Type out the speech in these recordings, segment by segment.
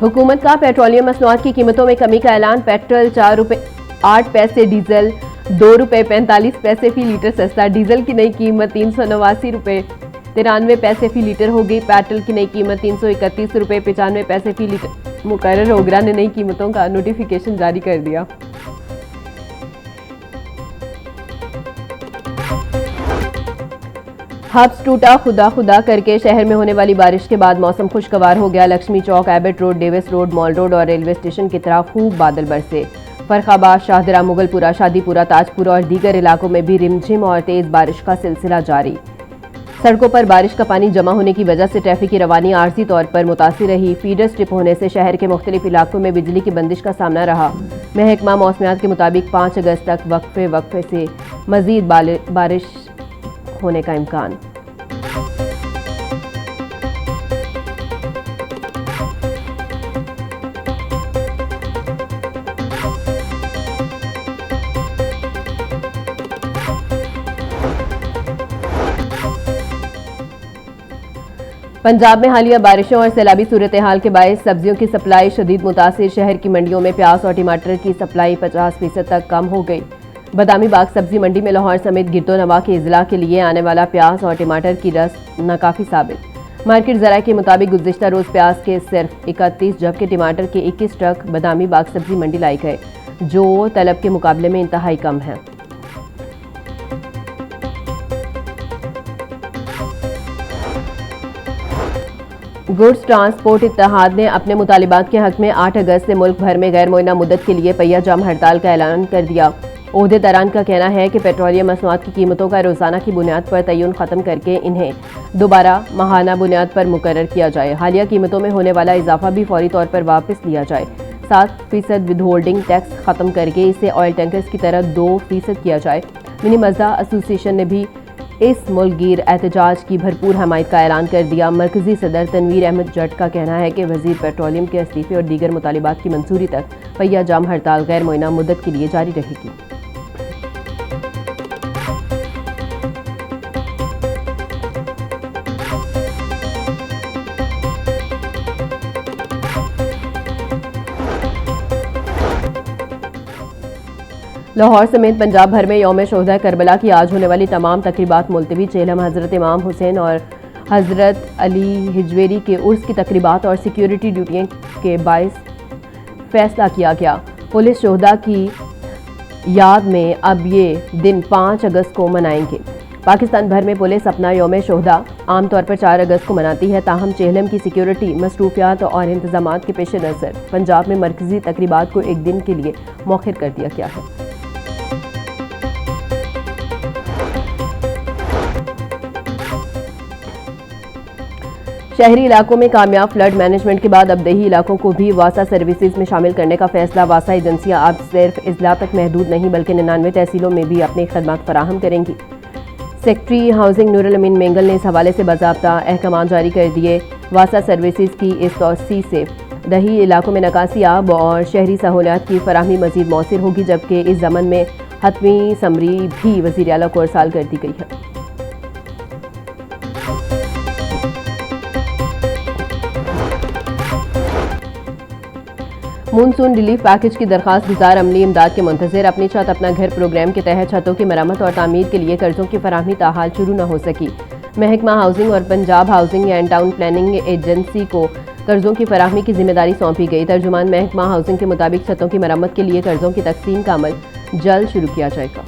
हुकूमत का पेट्रोलियम मसनूआत की कीमतों में कमी का ऐलान। पेट्रोल 4 रुपये 8 पैसे, डीजल 2 रुपये 45 पैसे फी लीटर सस्ता। डीजल की नई कीमत 389 रुपये 93 पैसे फी लीटर हो गई। पेट्रोल की नई कीमत 331 रुपये 95 पैसे फी लीटर मुकर्रर। ओगरा ने नई कीमतों का नोटिफिकेशन जारी कर दिया। हब्स टूटा, खुदा खुदा करके। शहर में होने वाली बारिश के बाद मौसम खुशगवार हो गया। Laxmi Chowk, Abbott road, Davis road, mall road और रेलवे स्टेशन की तरफ खूब बादल बरसे। फरखाबाद, शाहदरा, मुगलपुरा, शादीपुरा, ताजपुरा और दीगर इलाकों में भी रिमझिम और तेज बारिश का सिलसिला जारी। सड़कों पर बारिश का पानी जमा होने की वजह से ट्रैफिक की रवानी आर्जी तौर पर मुतासिर रही। फीडर स्ट्रिप होने से शहर के मुख्तलिफ इलाकों में बिजली की बंदिश का सामना रहा। महकमा मौसमियात के मुताबिक 5 अगस्त तक वक्फे से मजीद बारिश होने का इम्कान। पंजाब में हालिया बारिशों और सैलाबी सूरत हाल के बायस सब्जियों की सप्लाई शदीद मुतासिर। शहर की मंडियों में प्याज और टमाटर की सप्लाई 50% तक कम हो गई। बदामी बाग सब्जी मंडी में लाहौर समेत गिरदोनवा के इजला के लिए आने वाला प्याज और टमाटर की रस नाकाफी साबित। मार्केट जराये के मुताबिक गुज़िश्ता रोज प्याज के सिर्फ 31 जबकि टमाटर के 21 ट्रक बदामी बाग सब्जी मंडी लाई गए, जो तलब के मुकाबले में इंतहाई कम है। गुड्स ट्रांसपोर्ट इत्तेहाद ने अपने मुतालिबात के हक में 8 अगस्त से मुल्क भर में गैर मुअय्यना मुद्दत के लिए पहिया जाम हड़ताल का ऐलान कर दिया। ओहदेदारान का कहना है कि पेट्रोलियम मसनूआत की कीमतों का रोजाना की बुनियाद पर तयन खत्म करके इन्हें दोबारा माहाना बुनियाद पर मुकर्रर किया जाए। हालिया कीमतों में होने वाला इजाफा भी फौरी तौर पर वापस लिया जाए। 7% विदहोल्डिंग टैक्स खत्म करके इसे ऑयल टैंकर्स की तरह 2% किया जाए। मिनी मज़दा एसोसिएशन ने भी इस मुल्कगीर एहतजाज की भरपूर हमायत का ऐलान कर दिया। मरकजी सदर तनवीर अहमद जट का कहना है कि वजीर पेट्रोलियम के इस्तीफे और दीगर मुतालिबात की मंजूरी तक पहिया जाम हड़ताल गैर मुअय्यना मुद्दत के लिए जारी रहेगी। लाहौर समेत पंजाब भर में यौम शोहदा करबला की आज होने वाली तमाम तकरीबात मुलतवी। चेलम हज़रत इमाम हुसैन और हज़रत अली हिजवेरी के उर्स की तकरीबात और सिक्योरिटी ड्यूटियों के बायस फैसला किया गया। पुलिस शोहदा की याद में अब ये दिन 5 अगस्त को मनाएंगे। पाकिस्तान भर में पुलिस अपना यौम शोहदा आमतौर पर 4 अगस्त को मनाती है, ताहम चेहलम की सिक्योरिटी मसरूफियात और इंतजामात के पेश नज़र पंजाब में मरकजी तकरीबात को एक दिन के लिए मौखिर कर दिया गया है। शहरी इलाकों में कामयाब फ्लड मैनेजमेंट के बाद अब देही इलाकों को भी वासा सर्विसेज में शामिल करने का फैसला। वासा एजेंसियां अब सिर्फ इजला तक महदूद नहीं बल्कि 99 तहसीलों में भी अपनी खदमात फराहम करेंगी। सेक्रेटरी हाउसिंग नूरुल अमीन मेंगल ने इस हवाले से बाज़ाब्ता अहकाम जारी कर दिए। वासा सर्विसेज की इस तोसी से दही इलाकों में नकासी आब और शहरी सहूलियात की फराहमी मजीद मौसर होगी, जबकि इस ज़मन में हतमी समरी भी वज़ीर आला को इरसाल कर दी गई है। मूनसून रिलीफ पैकेज की दरखास्त गुजार अमली इमदाद के मुंतज़िर। अपनी छत अपना घर प्रोग्राम के तहत छतों की मरम्मत और तामीर के लिए कर्जों की फराहमी ताहाल शुरू न हो सकी। महकमा हाउसिंग और Punjab housing and town planning agency को कर्जों की फराहमी की जिम्मेदारी सौंपी गई। तर्जुमान महकमा हाउसिंग के मुताबिक छतों की मरम्मत के लिए कर्जों की तकसीम का अमल जल्द शुरू किया जाएगा।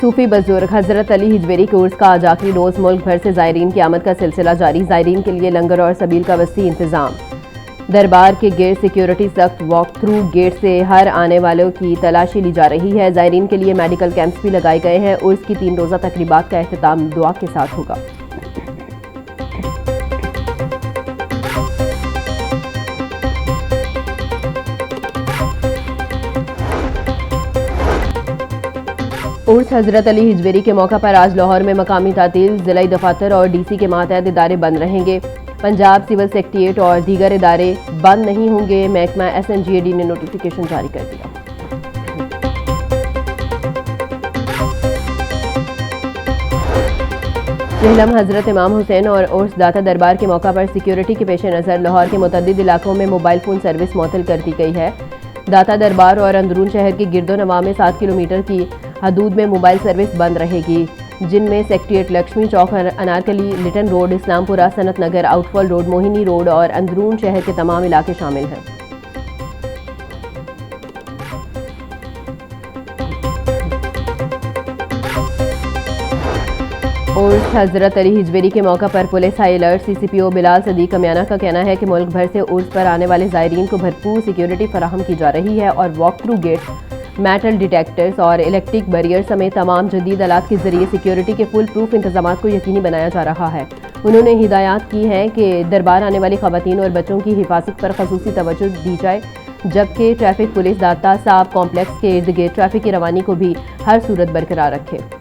सूफी बुजुर्ग हज़रत अली हिजवेरी के उर्स का आज आखिरी रोज़ मुल्क भर से ज़ायरीन की आमद का सिलसिला जारी। ज़ायरीन के लिए लंगर और सबील का वसी इंतज़ाम। दरबार के गेट सिक्योरिटी सख्त वॉक थ्रू गेट से हर आने वालों की तलाशी ली जा रही है। ज़ायरीन के लिए मेडिकल कैंप्स भी लगाए गए हैं। उर्स की 3 रोज़ा तकरीबात का अख्तिताम दुआ के साथ होगा। उर्स हज़रत अली हिजवेरी के मौका पर आज लाहौर में मकामी तातील, ज़िला दफातर और DC के मातहत इदारे बंद रहेंगे। पंजाब सिविल सेक्रेटेरिएट और दीगर इदारे बंद नहीं होंगे। महकमा SNGAD ने नोटिफिकेशन जारी कर दिया। जहलम हजरत इमाम हुसैन और उर्स दाता दरबार के मौका पर सिक्योरिटी के पेश नज़र लाहौर के मुतअद्दिद इलाकों में मोबाइल फ़ोन सर्विस मुअत्तल कर दी गई है। दाता दरबार और अंदरून शहर के गिरदो नवा में 7 किलोमीटर की हदूद में मोबाइल सर्विस बंद रहेगी, जिनमें सेक्रेटेरिएट, लक्ष्मी चौक, अनारकली, लिटन रोड, इस्लामपुरा, सनत नगर, आउटफॉल रोड, मोहिनी रोड और अंदरून शहर के तमाम इलाके शामिल हैं। और हजरत अली हिजवेरी के मौका पर police high alert. CCPO Bilal Sadiq Kamiana का कहना है कि मुल्क भर से उर्स पर आने वाले ज़ायरीन को भरपूर सिक्योरिटी फराहम की जा रही है और walk through gate, metal detectors और इलेक्ट्रिक बैरियर समेत तमाम जदीद आलात के जरिए सिक्योरिटी के फुल प्रूफ इंतजाम को यकीनी बनाया जा रहा है। उन्होंने हिदायत की है कि दरबार आने वाली खवातीन और बच्चों की हिफाजत पर खसूसी तवज्जो दी जाए, जबकि ट्रैफिक पुलिस दाता साहब कॉम्प्लेक्स के इर्द गिर्द ट्रैफिक की रवानी को भी हर सूरत बरकरार रखे।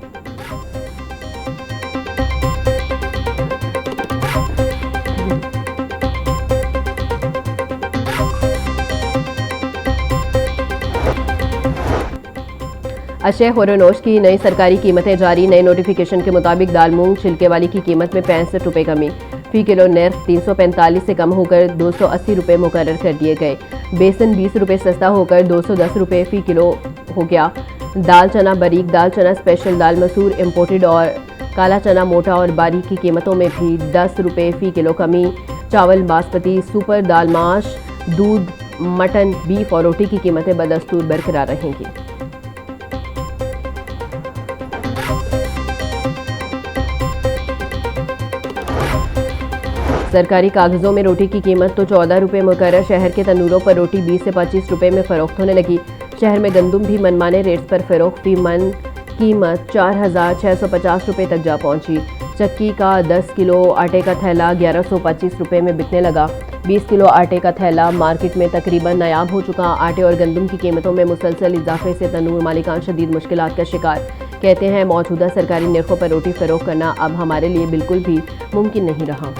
अशे खुरनोश की नई सरकारी कीमतें जारी। नए नोटिफिकेशन के मुताबिक दाल मूंग छिलके वाली की कीमत में 65 रुपये कमी, फी किलो नर्ख 345 से कम होकर 280 रुपये मुकर्रर कर दिए गए। बेसन 20 रुपये सस्ता होकर 210 रुपये फी किलो हो गया। दाल चना बारीक, दाल चना स्पेशल, दाल मसूर इम्पोर्टेड और काला चना मोटा और बारीक की कीमतों में भी 10 रुपये फी किलो कमी। चावल बासमती, सुपर, दाल माश, दूध, मटन, बीफ और रोटी की कीमतें बदस्तूर बरकरार रहेंगी। सरकारी कागजों में रोटी की कीमत तो 14 रुपये मुकर्रर। शहर के तंदूरों पर रोटी 20 से 25 रुपये में फ़रोख्त होने लगी। शहर में गंदम भी मनमाने रेट्स पर फ़रोख्त, फी मन कीमत 4,650 रुपये तक जा पहुंची। चक्की का 10 किलो आटे का थैला 1125 रुपये में बिकने लगा। 20 किलो आटे का थैला मार्केट में तकरीबन नायाब हो चुका। आटे और गंदम की कीमतों में मुसलसल इजाफे से तंदूर मालिकान शदीद मुश्किलात का शिकार। कहते हैं मौजूदा सरकारी निर्खों पर रोटी फ़रोख्त करना अब हमारे लिए बिल्कुल भी मुमकिन नहीं रहा।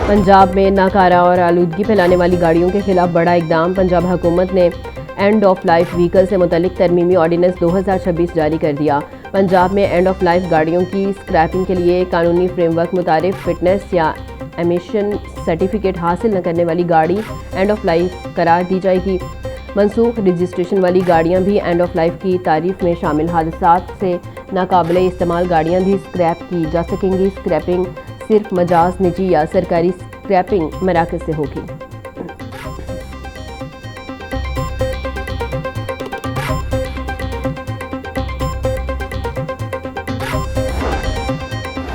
पंजाब में नाकारा और आलूदगी फैलाने वाली गाड़ियों के खिलाफ बड़ा इकदाम। पंजाब हुकूमत ने एंड ऑफ लाइफ व्हीकल से मुतल्लिक तरमीमी ऑर्डिनेंस 2026 जारी कर दिया। पंजाब में एंड ऑफ लाइफ गाड़ियों की स्क्रैपिंग के लिए कानूनी फ्रेमवर्क मुताबिक फिटनेस या एमिशन सर्टिफिकेट हासिल न करने वाली गाड़ी एंड ऑफ लाइफ करार दी जाएगी। मनसूख रजिस्ट्रेशन वाली गाड़ियां भी एंड ऑफ लाइफ की तारीफ में शामिल। हादसात से नाकाबिले इस्तेमाल गाड़ियां भी स्क्रैप की जा सकेंगी। स्क्रैपिंग सिर्फ मजाज, निजी या सरकारी स्क्रैपिंग मराकज से होगी।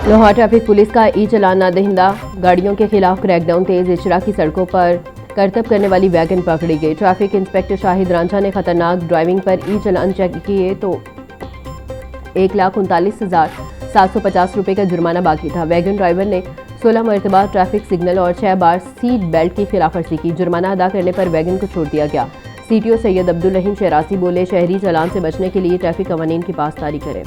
लाहौर ट्रैफिक पुलिस का ई चलान ना दहिंदा गाड़ियों के खिलाफ क्रैकडाउन तेज। इशरा की सड़कों पर करतब करने वाली वैगन पकड़ी गई। ट्रैफिक इंस्पेक्टर शाहिद रांझा ने खतरनाक ड्राइविंग पर ई चलान चेक किए तो 1,39,750 रुपये का जुर्माना बाकी था। वैगन ड्राइवर ने 16 मरतबा ट्रैफिक सिग्नल और 6 बार सीट बेल्ट की खिलाफवर्जी की। जुर्माना अदा करने पर वैगन को छोड़ दिया गया। CTO सैयद अब्दुल रहीम शहरासी बोले, शहरी चालान से बचने के लिए ट्रैफिक कवानीन की पासदारी करें।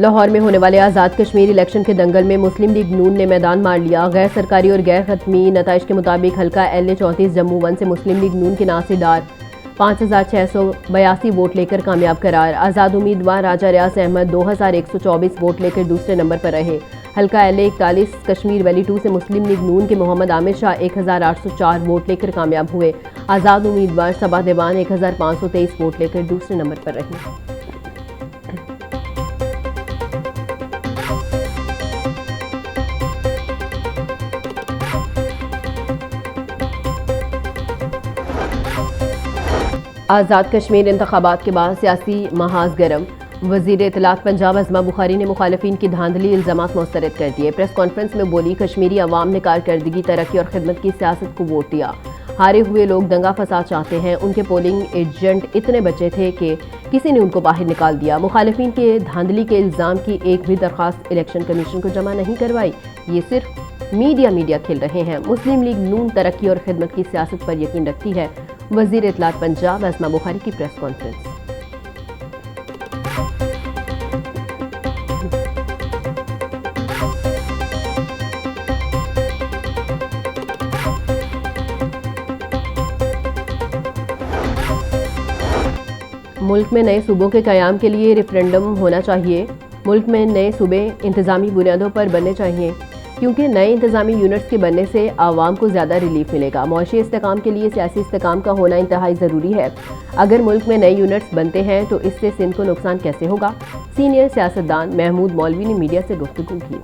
लाहौर में होने वाले आज़ाद कश्मीर इलेक्शन के दंगल में मुस्लिम लीग नून ने मैदान मार लिया। गैर सरकारी और गैर खत्मी नताइज के मुताबिक हल्का LA 34 जम्मू 1 से मुस्लिम लीग नून के नासेदार 5,682 वोट लेकर कामयाब करार। आज़ाद उम्मीदवार राजा रियाज अहमद 2,124 वोट लेकर दूसरे नंबर पर रहे। हल्का LA 41 कश्मीर वैली 2 से मुस्लिम लीग नून के मोहम्मद आमिर शाह 1,804 वोट लेकर कामयाब हुए। आज़ाद उम्मीदवार सबा देवान 1,523 वोट लेकर दूसरे नंबर पर रहे। आज़ाद कश्मीर इंतखाबात के बाद सियासी महाज गर्म। वज़ीर इत्तलात पंजाब अज़मा बुखारी ने मुखालिफिन की धांधली इल्ज़ामात मुस्तरद कर दिए। प्रेस कॉन्फ्रेंस में बोली, कश्मीरी अवाम ने कारकर्दगी, तरक्की और खिदमत की सियासत को वोट दिया। हारे हुए लोग दंगा फसाद चाहते हैं। उनके पोलिंग एजेंट इतने बचे थे कि किसी ने उनको बाहर निकाल दिया। मुखालिफिन के धांधली के इल्ज़ाम की एक भी दरख्वास्त इलेक्शन कमीशन को जमा नहीं करवाई। ये सिर्फ मीडिया खेल रहे हैं। मुस्लिम लीग नून तरक्की और खिदमत की सियासत पर यकीन रखती है। वज़ीर इत्तलात पंजाब अज़मा बुखारी की प्रेस कॉन्फ्रेंस। मुल्क में नए सूबों के क़याम के लिए रेफरेंडम होना चाहिए। मुल्क में नए सूबे इंतज़ामी बुनियादों पर बनने चाहिए, क्योंकि नए इंतज़ामी यूनिट्स के बनने से आवाम को ज़्यादा रिलीफ मिलेगा। मुआशी इस्तेकाम के लिए सियासी इस्तेकाम का होना इंतहाई ज़रूरी है। अगर मुल्क में नए यूनिट्स बनते हैं तो इससे सिंध को नुकसान कैसे होगा? सीनियर सियासतदान महमूद मौलवी ने मीडिया से गुफ्तगू की।